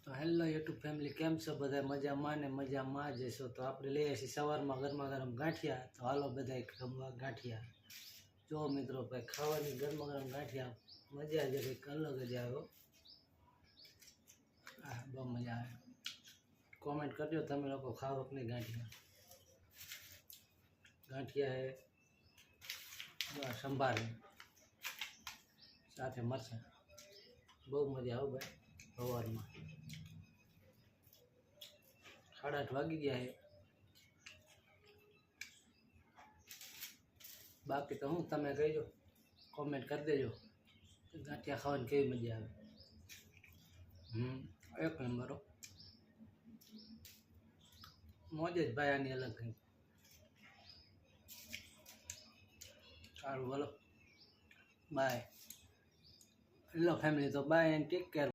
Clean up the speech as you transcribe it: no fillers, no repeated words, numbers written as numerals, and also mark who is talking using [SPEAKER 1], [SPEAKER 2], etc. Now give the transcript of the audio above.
[SPEAKER 1] તો hello YouTube family, કેમ છો બધા? મજામાં ને મજામાં જ છો. તો આપણે લઈએ છીએ સવારમાં ગરમા ગરમ ગાંઠિયા. તો હાલો બધા ખમવા ગાંઠિયા. જો મિત્રો ભાઈ, ખાવાની ગરમા ગરમ ગાંઠિયા મજા જ કંઈક અલગ જ આવ્યો. હા, બહુ મજા આવે. કોમેન્ટ કરજો તમે લોકો ખાવો કે નહીં ગાંઠિયા. ગાંઠિયા હે સંભાર સાથે મરચાં, બહુ મજા આવે ભાઈ. સવારમાં 8:30 વાગી ગયા છે. બાકી તો હું તમે કહેજો, કોમેન્ટ કરી દેજો ગાંઠિયા ખાવાની કેવી મજા આવે. એક નંબર મોજ જ ભાઈ, આની અલગ કંઈ. સારું, બોલો બાય. હેલો ફેમિલી, તો બાય એન્ડ ટેક કેર.